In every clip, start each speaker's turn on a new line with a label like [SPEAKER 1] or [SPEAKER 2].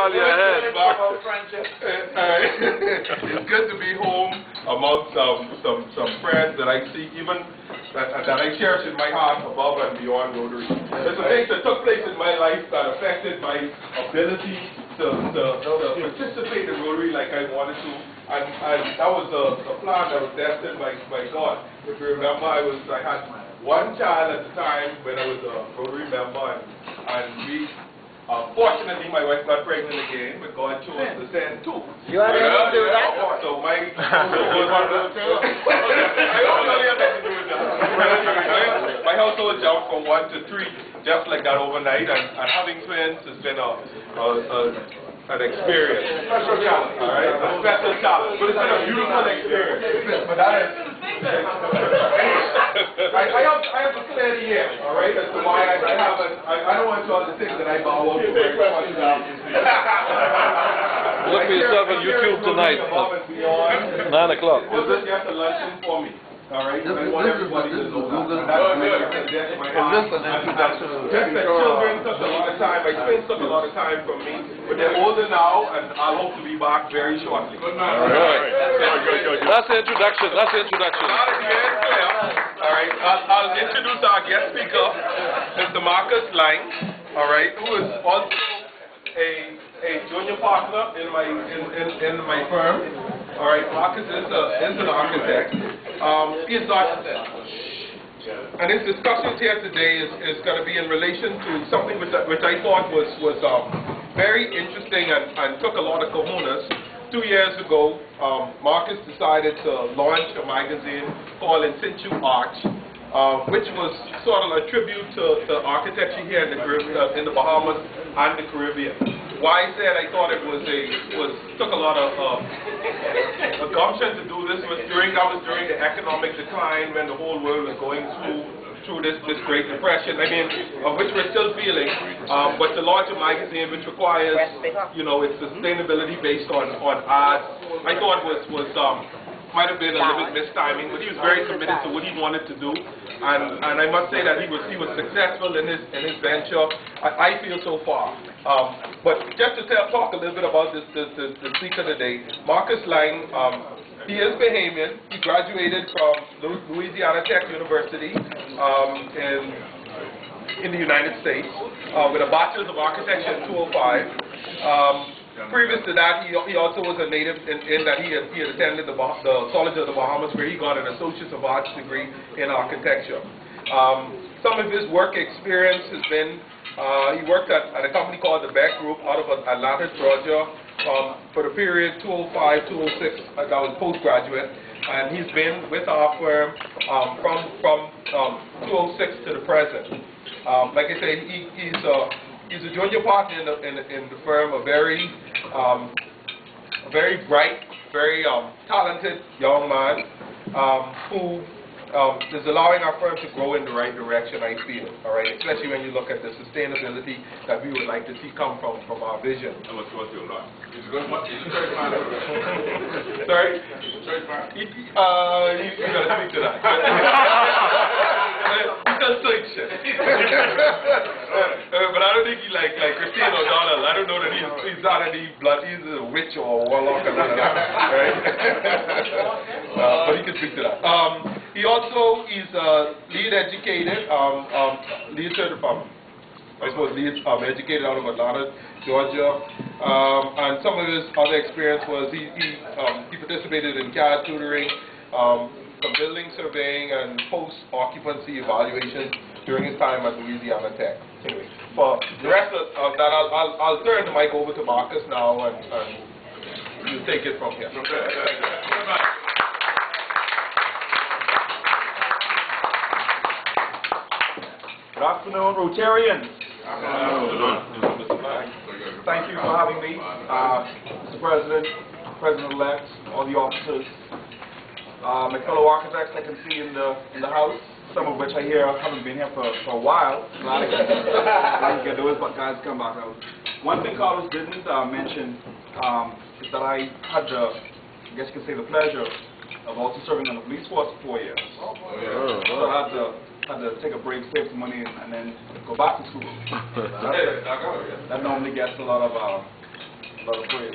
[SPEAKER 1] Charlie ahead.
[SPEAKER 2] It's good to be home amongst some friends that I see, even that I cherish in my heart above and beyond Rotary. There's some things that took place in my life that affected my ability to participate in Rotary like I wanted to, and that was a plan that was destined by God. If you remember, I had one child at the time when I was a Rotary member, and we. Fortunately, my wife got pregnant again, but God chose to send two.
[SPEAKER 3] You had to do that?
[SPEAKER 2] So my household my household jumped from 1 to 3 just like that overnight, and having twins has been an experience. Special challenge. All right, a special challenge. But it's been a beautiful experience. But that is. I have to clear the air, all right, as to why I don't want you all to think that I bow out to very much.
[SPEAKER 1] Look for yourself on YouTube tonight at 9 o'clock.
[SPEAKER 2] This is just a lesson for me, all right? I want everybody to know that.
[SPEAKER 1] Is this an introduction to the
[SPEAKER 2] children took a lot of time. My twins took a lot of time from me, but they're older now, and I hope to be back very shortly.
[SPEAKER 1] All right. That's the introduction. That's the introduction.
[SPEAKER 2] All right, I'll introduce our guest speaker, Mr. Marcos Laing, all right, who is also a junior partner in my firm. All right, Marcos is an architect. He's not, and his discussions here today is going to be in relation to something which I thought was very interesting and took a lot of kahunas. 2 years ago, Marcos decided to launch a magazine called In.Situarch, which was sort of a tribute to architecture here in the Bahamas and the Caribbean. Why I said I thought it took a lot of gumption to do this was during the economic decline when the whole world was going through this Great Depression, I mean, which we're still feeling, but to launch a magazine which requires, its sustainability based on art, I thought might have been a little bit mistiming, but he was very committed to what he wanted to do, and I must say that he was successful in his venture. I feel so far. But just to talk a little bit about the speaker today, Marcos Laing. He is Bahamian. He graduated from Louisiana Tech University in the United States with a Bachelor's of Architecture in 2005. Previous to that, he also was a native in that he had attended the College of the Bahamas, where he got an Associate of Arts degree in architecture. Some of his work experience has been, he worked at a company called the Beck Group out of Atlanta, Georgia. For the period 2005-2006, I was postgraduate, and he's been with our firm from 2006 to the present. Like I said, he's a junior partner in the firm, a very bright, very talented young man who is allowing our firm to grow in the right direction, I feel, all right, especially when you look at the sustainability that we would like to see come from our vision. Sorry? You got to speak to that. He does like shit. But I don't think he like Christine O'Donnell. I don't know that he's not any blood. He's a witch or a warlock or none of that, right? But he can speak to that. He also is lead educated, lead certified, educated out of Atlanta, Georgia, and some of his other experience was he participated in CAD tutoring, some building surveying, and post-occupancy evaluations during his time at Louisiana Tech. Anyway, for the rest of that, I'll turn the mic over to Marcos now, and you take it from here.
[SPEAKER 4] Good afternoon, Rotarians. Thank you for having me, Mr. President, President-elect, all the officers, my fellow architects I can see in the house, some of which I hear haven't been here for a while. Glad I can get those guys come back out. One thing Carlos didn't mention is that I had I guess you could say, the pleasure of also serving on the police force for 4 years. So I had to take a break, save some money, and then go back to school. That normally gets a lot of A lot of praise.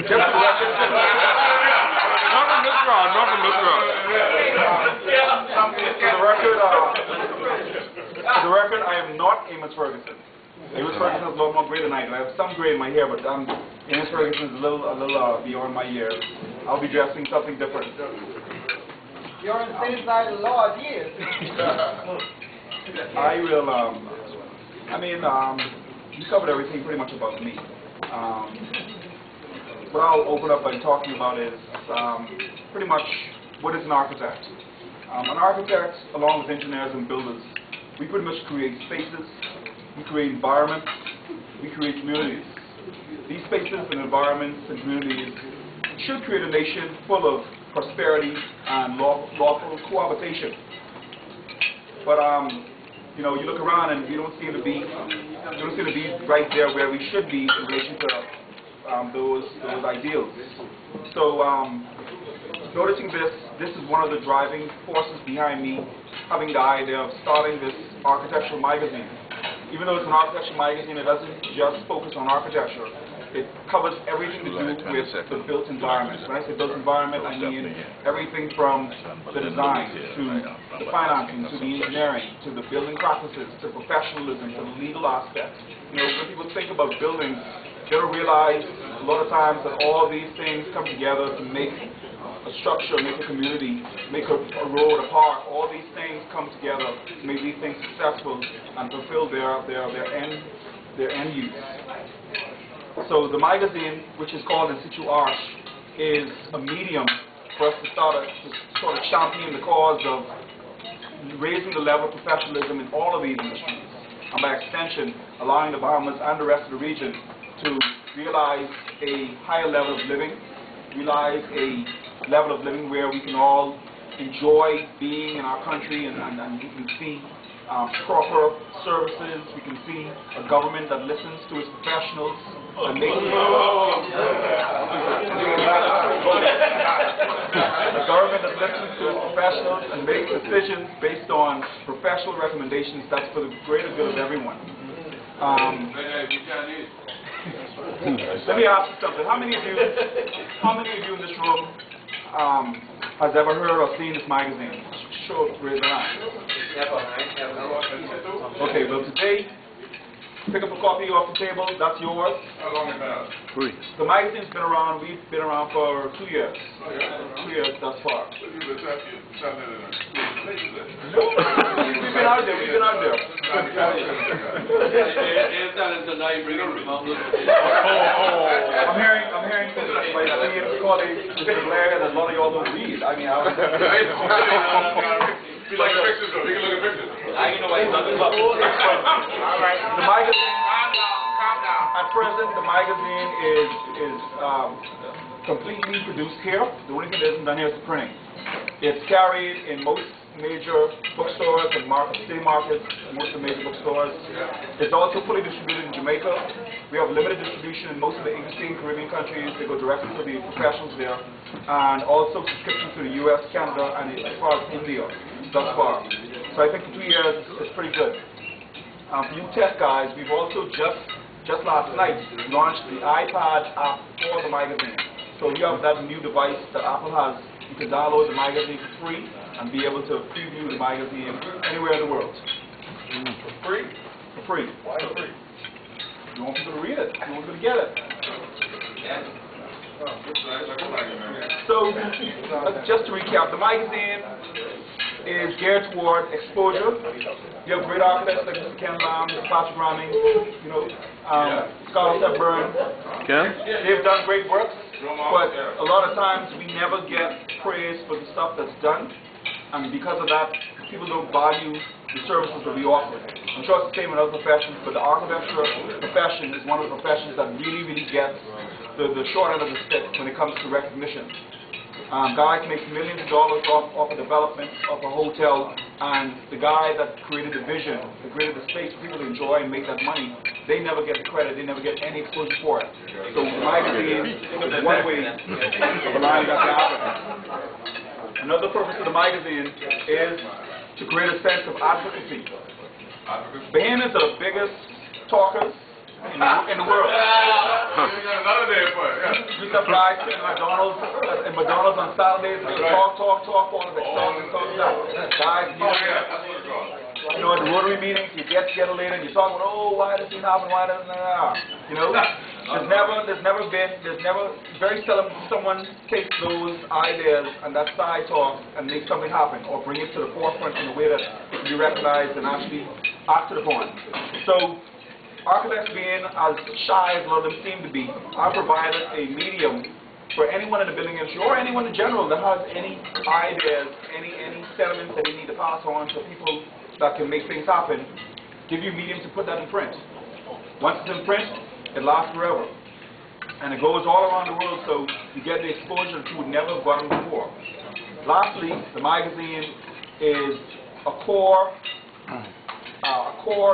[SPEAKER 4] Just for the record,
[SPEAKER 1] Not from this round, not from this round.
[SPEAKER 4] for the record, I am not Amos Ferguson. Amos Ferguson has a lot more gray than I do. I have some gray in my hair, but Amos Ferguson is a little beyond my years. I'll be dressing something different.
[SPEAKER 3] You're on the same side of the law as he is.
[SPEAKER 4] I will, you covered everything pretty much about me. What I'll open up by talking about is pretty much what is an architect. An architect, along with engineers and builders, we pretty much create spaces, we create environments, we create communities. These spaces and environments and communities should create a nation full of prosperity and lawful cohabitation. But you look around and we don't seem to be right there where we should be in relation to those ideals. So noticing this is one of the driving forces behind me having the idea of starting this architectural magazine. Even though it's an architectural magazine, it doesn't just focus on architecture. It covers everything to do with the built environment. When I say built environment, I mean everything from the design to the financing to the engineering to the building practices to professionalism to the legal aspects. When people think about buildings, they don't realize a lot of times that all these things come together to make a structure, make a community, make a road, a park. All these things come together to make these things successful and fulfill their end use. So the magazine, which is called In.Situarch, is a medium for us to sort of champion the cause of raising the level of professionalism in all of these industries, and by extension, allowing the Bahamas and the rest of the region to realize a higher level of living, realize a level of living where we can all enjoy being in our country and we can see proper services, we can see a government that listens to its professionals and makes a government that listens to its professionals and makes decisions based on professional recommendations that's for the greater good of everyone. Let me ask you something. How many of you in this room has ever heard or seen this magazine? Show raise your hand. Okay, well today, pick up a copy off the table, that's yours.
[SPEAKER 2] How long has it been out?
[SPEAKER 1] Free.
[SPEAKER 4] The magazine's been around, we've been around for 2 years. 2 years thus far. No, we've been out there, I'm hearing from my colleagues, Mr. Blair, that a lot of y'all don't read. I mean,
[SPEAKER 2] You like pictures though, you can look at pictures.
[SPEAKER 3] I know why he's on the club.
[SPEAKER 4] All right, the magazine, at present, the magazine is completely produced here. The only thing that isn't done here is the printing. It's carried in most major bookstores and city markets, most of the major bookstores. It's also fully distributed in Jamaica. We have limited distribution in most of the English-speaking Caribbean countries. They go directly to the professionals there. And also subscription to the US, Canada, and as far as India thus far. So I think for 2 years it's pretty good. For you tech guys, we've also just last night launched the iPad app for the magazine. So you have that new device that Apple has. You can download the magazine for free and be able to preview the magazine anywhere in the world.
[SPEAKER 2] For free?
[SPEAKER 4] For free.
[SPEAKER 2] Why free?
[SPEAKER 4] You want people to read it. You want people to get it. So, just to recap, the magazine is geared toward exposure. You have great architects like Mr. Ken Lam, Patrick Ramming, Scott Hepburn. They've done great work, but a lot of times we never get praise for the stuff that's done, and because of that, people don't value the services that we offer. I'm sure it's the same in other professions, but the architecture profession is one of the professions that really gets the short end of the stick when it comes to recognition. Guys make millions of dollars off a development of a hotel, and the guy that created the vision, that created the space for people to enjoy and make that money, they never get the credit, they never get any exposure for it. So the magazine is one way of allowing that to happen. Another purpose of the magazine is to create a sense of advocacy. Bahamians are the biggest talkers, in the world.
[SPEAKER 2] Another day for it.
[SPEAKER 4] You supply to McDonald's on Saturdays, they talk, politics, talk. Guys, you know, at the Rotary meetings, you get together later and you talk about, oh, why does this happen, why doesn't that, you know? There's never, very seldom someone takes those ideas and that side talk and make something happen or bring it to the forefront in a way that it can be recognized and actually acted upon. So, architects being as shy as a lot of them seem to be, I provided a medium for anyone in the building industry or anyone in general that has any ideas, any sentiments that they need to pass on to people that can make things happen, give you a medium to put that in print. Once it's in print, it lasts forever. And it goes all around the world, so you get the exposure that you would never have gotten before. Lastly, the magazine is a core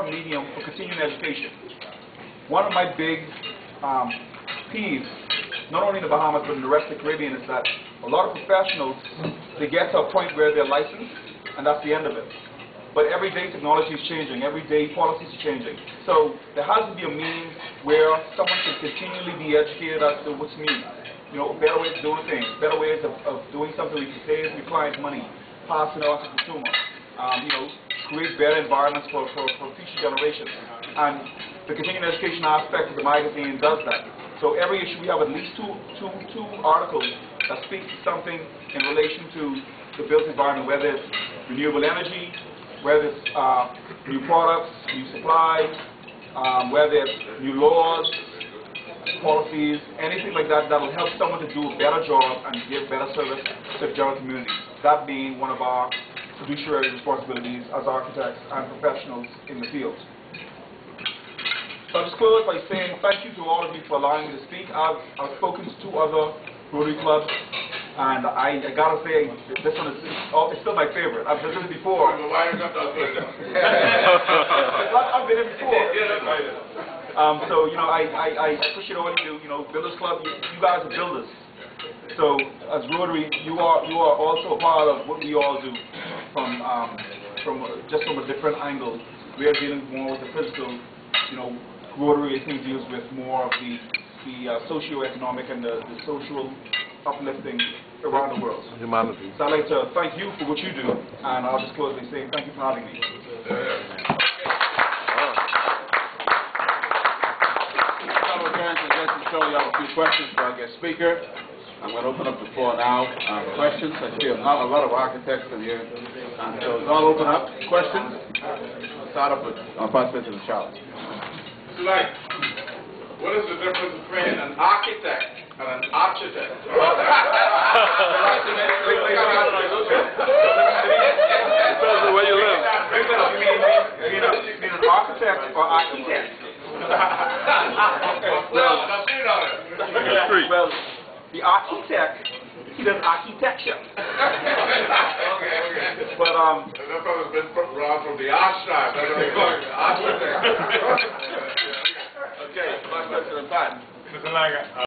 [SPEAKER 4] medium for continuing education. One of my big peeves, not only in the Bahamas but in the rest of the Caribbean, is that a lot of professionals, they get to a point where they're licensed, and that's the end of it. But every day technology is changing, every day policies are changing. So there has to be a means where someone can continually be educated as to what's new. You know, better ways of doing things, better ways of doing something we can save your clients money, pass it on to the consumer. You know, create better environments for future generations. And the continuing education aspect of the magazine does that. So every issue we have at least two articles that speak to something in relation to the built environment, whether it's renewable energy, whether it's new products, new supplies, whether it's new laws, policies, anything like that that will help someone to do a better job and give better service to the general community. That being one of our fiduciary responsibilities as architects and professionals in the field. So I'll just close by saying thank you to all of you for allowing me to speak. I've spoken to 2 other Rotary Clubs, and I gotta say, this one is it's still my favorite. I've been here before.
[SPEAKER 2] Why you got that?
[SPEAKER 4] I've been here before. So, you know, I appreciate all you do. You know, Builders Club, you guys are builders. So, as Rotary, you are also a part of what we all do from a different angle. We are dealing more with the physical, you know, Rotary, I think, deals with more of the socio-economic and the social uplifting around the world.
[SPEAKER 1] Humanity.
[SPEAKER 4] So I'd like to thank you for what you do, and I'll just close by saying thank you for having me.
[SPEAKER 5] Just to show you a few questions for our guest speaker. I'm going to open up the floor now. Questions. I see a lot of architects in here. So I'll open up. Questions? I'll start up with Vice President Charles.
[SPEAKER 2] Like, what is the difference between an architect and an architect?
[SPEAKER 1] Depends on where you live.
[SPEAKER 4] You mean an architect or architect? Well, the architect, he does architecture.
[SPEAKER 2] Okay.
[SPEAKER 4] But
[SPEAKER 2] That probably been brought from the art side. That's what they call it, architect.
[SPEAKER 4] okay, Vice President Patton.
[SPEAKER 2] Mr. Laing,